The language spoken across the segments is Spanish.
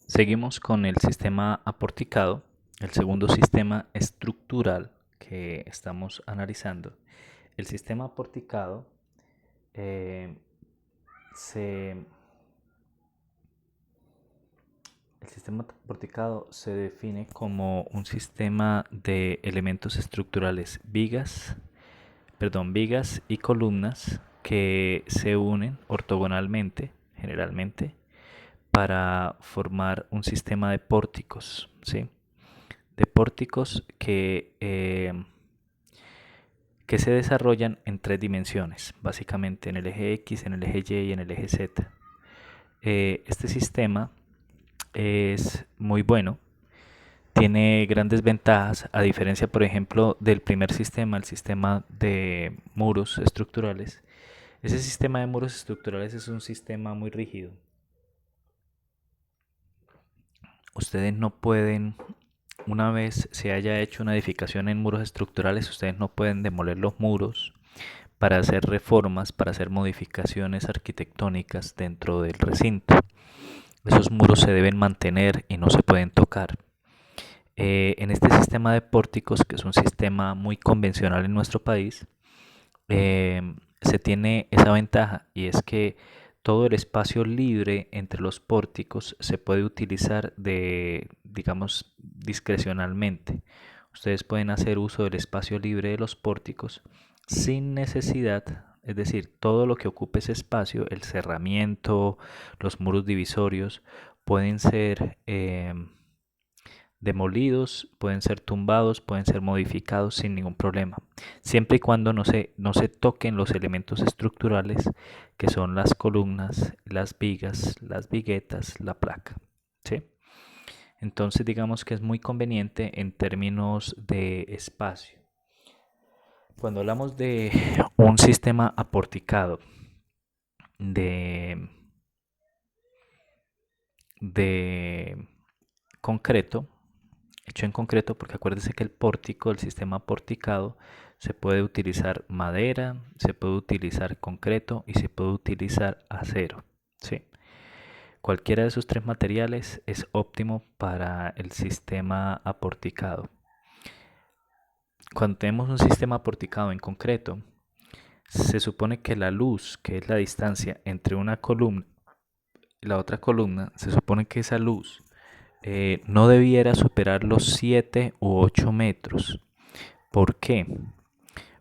Seguimos con el sistema aporticado, el segundo sistema estructural que estamos analizando. El sistema aporticado eh, se, el sistema aporticado se define como un sistema de elementos estructurales vigas y columnas que se unen ortogonalmente, generalmente, para formar un sistema de pórticos, ¿sí? De pórticos que se desarrollan en tres dimensiones, básicamente en el eje X, en el eje Y y en el eje Z. Este sistema es muy bueno, tiene grandes ventajas, a diferencia, por ejemplo, del primer sistema, el sistema de muros estructurales. Ese sistema de muros estructurales es un sistema muy rígido. Ustedes no pueden, una vez se haya hecho una edificación en muros estructurales, ustedes no pueden demoler los muros para hacer reformas, para hacer modificaciones arquitectónicas dentro del recinto. Esos muros se deben mantener y no se pueden tocar. En este sistema de pórticos, que es un sistema muy convencional en nuestro país, se tiene esa ventaja y es que todo el espacio libre entre los pórticos se puede utilizar digamos, discrecionalmente. Ustedes pueden hacer uso del espacio libre de los pórticos sin necesidad, es decir, todo lo que ocupe ese espacio, el cerramiento, los muros divisorios, pueden ser demolidos, pueden ser tumbados, pueden ser modificados sin ningún problema, siempre y cuando no se toquen los elementos estructurales que son las columnas, las vigas, las viguetas, la placa. ¿Sí? Entonces digamos que es muy conveniente en términos de espacio. Cuando hablamos de un sistema aporticado de, de concreto, hecho en concreto, porque acuérdense que el pórtico, el sistema porticado, se puede utilizar madera, se puede utilizar concreto y se puede utilizar acero. ¿Sí? Cualquiera de esos tres materiales es óptimo para el sistema aporticado. Cuando tenemos un sistema aporticado en concreto, se supone que la luz, que es la distancia entre una columna y la otra columna, se supone que esa luz no debiera superar los 7 u 8 metros. ¿Por qué?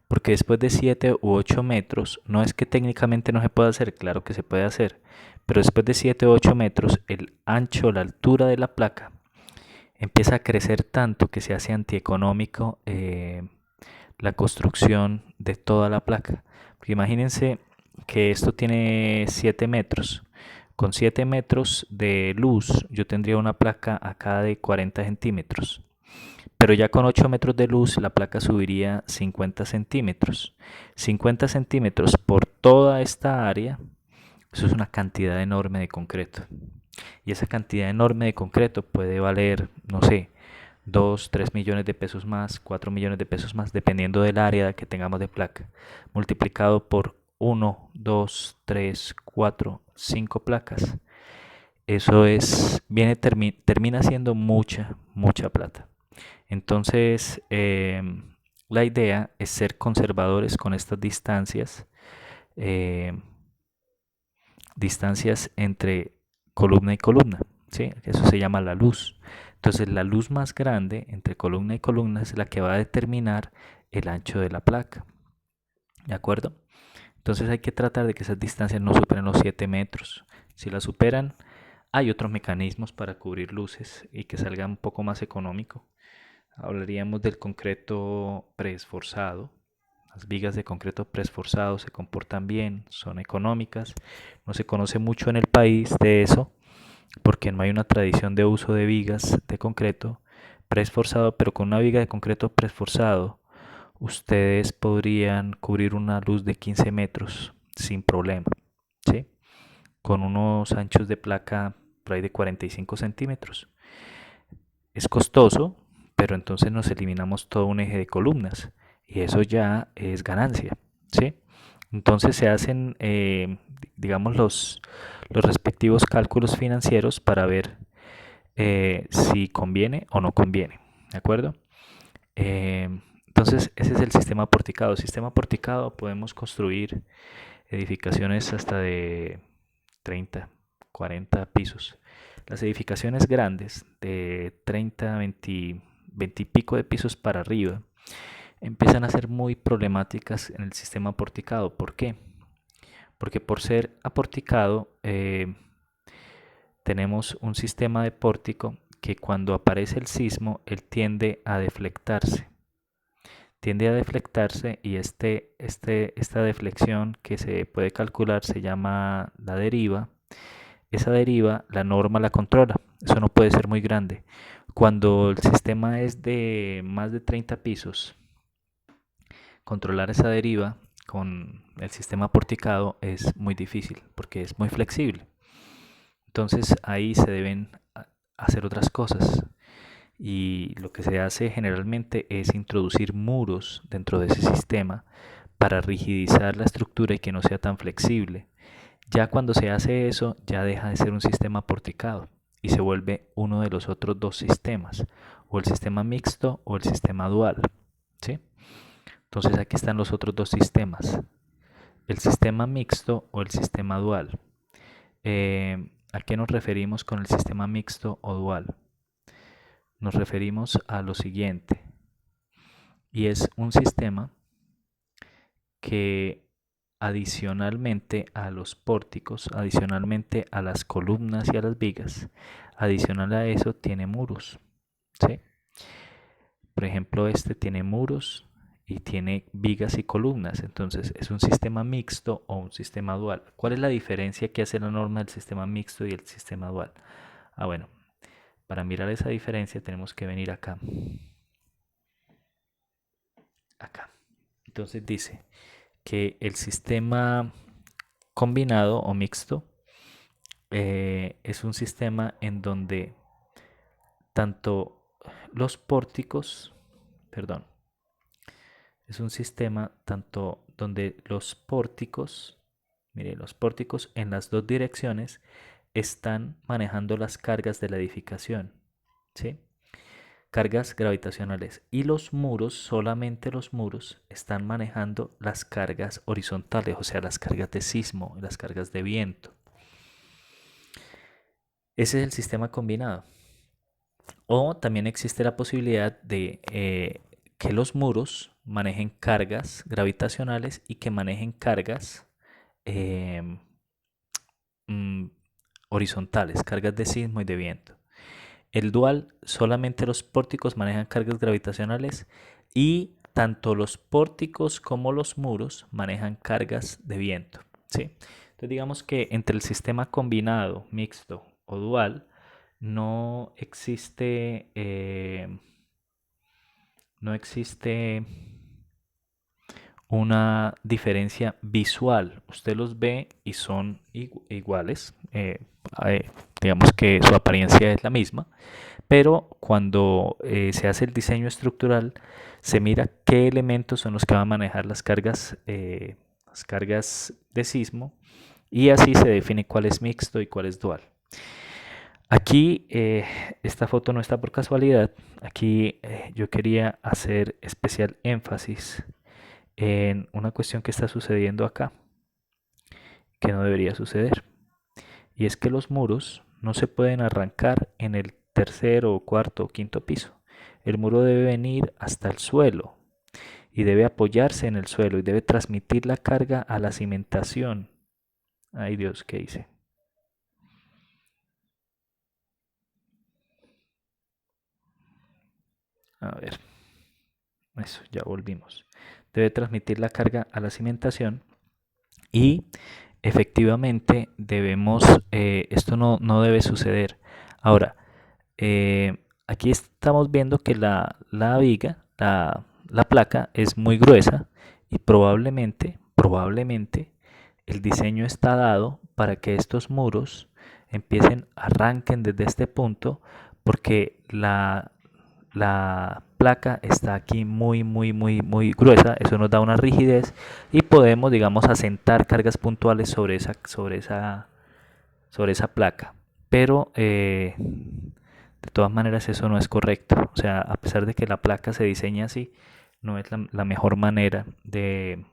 Porque después de 7 u 8 metros, no es que técnicamente no se pueda hacer, claro que se puede hacer, pero después de 7 u 8 metros, el ancho, la altura de la placa empieza a crecer tanto que se hace antieconómico la construcción de toda la placa. Porque imagínense que esto tiene 7 metros. Con 7 metros de luz yo tendría una placa acá de 40 centímetros. Pero ya con 8 metros de luz la placa subiría 50 centímetros. 50 centímetros por toda esta área, eso es una cantidad enorme de concreto. Y esa cantidad enorme de concreto puede valer, no sé, 2, 3 millones de pesos más, 4 millones de pesos más, dependiendo del área que tengamos de placa, multiplicado por 1, 2, 3, 4, 5 placas. Eso termina siendo mucha plata. Entonces, la idea es ser conservadores con estas distancias, eh, distancias entre columna y columna, ¿sí? Eso se llama la luz. Entonces, la luz más grande entre columna y columna es la que va a determinar el ancho de la placa, ¿de acuerdo? Entonces hay que tratar de que esas distancias no superen los 7 metros. Si las superan, hay otros mecanismos para cubrir luces y que salga un poco más económico. Hablaríamos del concreto preesforzado. Las vigas de concreto preesforzado se comportan bien, son económicas. No se conoce mucho en el país de eso porque no hay una tradición de uso de vigas de concreto preesforzado, pero con una viga de concreto preesforzado ustedes podrían cubrir una luz de 15 metros sin problema, ¿sí? Con unos anchos de placa por ahí de 45 centímetros. Es costoso, pero entonces nos eliminamos todo un eje de columnas y eso ya es ganancia, ¿sí? Entonces se hacen, digamos, los respectivos cálculos financieros para ver si conviene o no conviene, ¿de acuerdo? Entonces, ese es el sistema porticado. Sistema porticado podemos construir edificaciones hasta de 30, 40 pisos. Las edificaciones grandes de 30, 20, 20 y pico de pisos para arriba empiezan a ser muy problemáticas en el sistema porticado. ¿Por qué? Porque por ser aporticado tenemos un sistema de pórtico que cuando aparece el sismo, él tiende a deflectarse. Tiende a deflectarse y esta deflexión que se puede calcular se llama la deriva. Esa deriva la norma la controla. Eso no puede ser muy grande. Cuando el sistema es de más de 30 pisos, controlar esa deriva con el sistema porticado es muy difícil porque es muy flexible. Entonces ahí se deben hacer otras cosas y lo que se hace generalmente es introducir muros dentro de ese sistema para rigidizar la estructura y que no sea tan flexible. Ya cuando se hace eso, ya deja de ser un sistema porticado y se vuelve uno de los otros dos sistemas, o el sistema mixto o el sistema dual. ¿Sí? Entonces aquí están los otros dos sistemas, el sistema mixto o el sistema dual. ¿A qué nos referimos con el sistema mixto o dual? Nos referimos a lo siguiente, y es un sistema que adicionalmente a los pórticos, adicionalmente a las columnas y a las vigas, adicional a eso tiene muros, ¿sí? Por ejemplo, este tiene muros y tiene vigas y columnas, entonces es un sistema mixto o un sistema dual. ¿Cuál es la diferencia que hace la norma del sistema mixto y el sistema dual? Bueno, para mirar esa diferencia tenemos que venir acá. Acá. Entonces dice que el sistema combinado o mixto es un sistema en donde tanto los pórticos, perdón, es un sistema tanto donde los pórticos, mire, los pórticos en las dos direcciones están manejando las cargas de la edificación, ¿sí? Cargas gravitacionales, y los muros, solamente los muros, están manejando las cargas horizontales, o sea, las cargas de sismo, las cargas de viento. Ese es el sistema combinado. O también existe la posibilidad de que los muros manejen cargas gravitacionales y que manejen cargas eh, horizontales, cargas de sismo y de viento. El dual, solamente los pórticos manejan cargas gravitacionales y tanto los pórticos como los muros manejan cargas de viento, ¿sí? Entonces digamos que entre el sistema combinado, mixto o dual no existe, no existe una diferencia visual. Usted los ve y son iguales. Digamos que su apariencia es la misma, pero cuando se hace el diseño estructural, se mira qué elementos son los que van a manejar las cargas de sismo, y así se define cuál es mixto y cuál es dual. Aquí esta foto no está por casualidad. Aquí yo quería hacer especial énfasis en una cuestión que está sucediendo acá, que no debería suceder. Y es que los muros no se pueden arrancar en el tercero, cuarto o quinto piso. El muro debe venir hasta el suelo y debe apoyarse en el suelo y debe transmitir la carga a la cimentación. Ay Dios, ¿qué hice? A ver, eso, ya volvimos. Debe transmitir la carga a la cimentación y efectivamente debemos, esto no debe suceder. Ahora, aquí estamos viendo que la viga, la placa es muy gruesa y probablemente el diseño está dado para que estos muros arranquen desde este punto, porque la placa está aquí muy gruesa. Eso nos da una rigidez y podemos, digamos, asentar cargas puntuales sobre esa placa. Pero todas maneras eso no es correcto. O sea, a pesar de que la placa se diseña así, no es la mejor manera de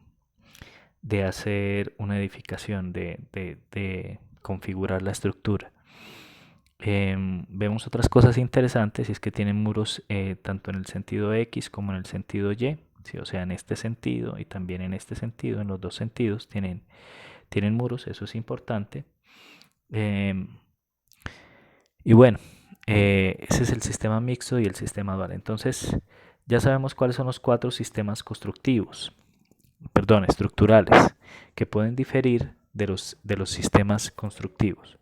hacer una edificación, de configurar la estructura. Vemos otras cosas interesantes y es que tienen muros tanto en el sentido X como en el sentido Y. ¿Sí? O sea, en este sentido y también en este sentido, en los dos sentidos tienen muros, eso es importante. Y bueno, ese es el sistema mixto y el sistema dual. Entonces, ya sabemos cuáles son los 4 sistemas constructivos, perdón, estructurales, que pueden diferir de los sistemas constructivos.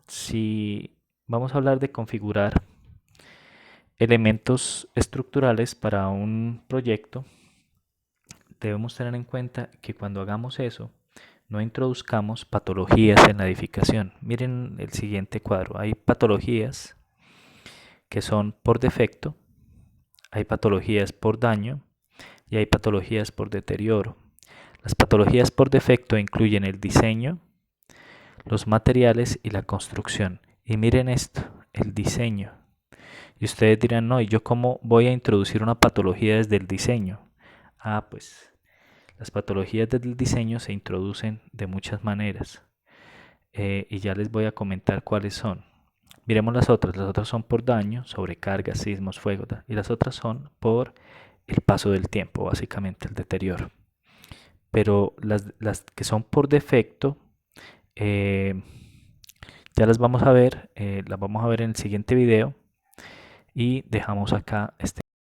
Si vamos a hablar de configurar elementos estructurales para un proyecto, debemos tener en cuenta que cuando hagamos eso, no introduzcamos patologías en la edificación. Miren el siguiente cuadro. Hay patologías que son por defecto, hay patologías por daño y hay patologías por deterioro. Las patologías por defecto incluyen el diseño, los materiales y la construcción. Y miren esto, el diseño. Y ustedes dirán, no, ¿y yo cómo voy a introducir una patología desde el diseño? Ah, pues las patologías del diseño se introducen de muchas maneras y ya les voy a comentar cuáles son. Miremos las otras son por daño, sobrecargas, sismos, fuego, y las otras son por el paso del tiempo, básicamente el deterioro. Pero las que son por defecto, ya las vamos a ver en el siguiente video y dejamos acá este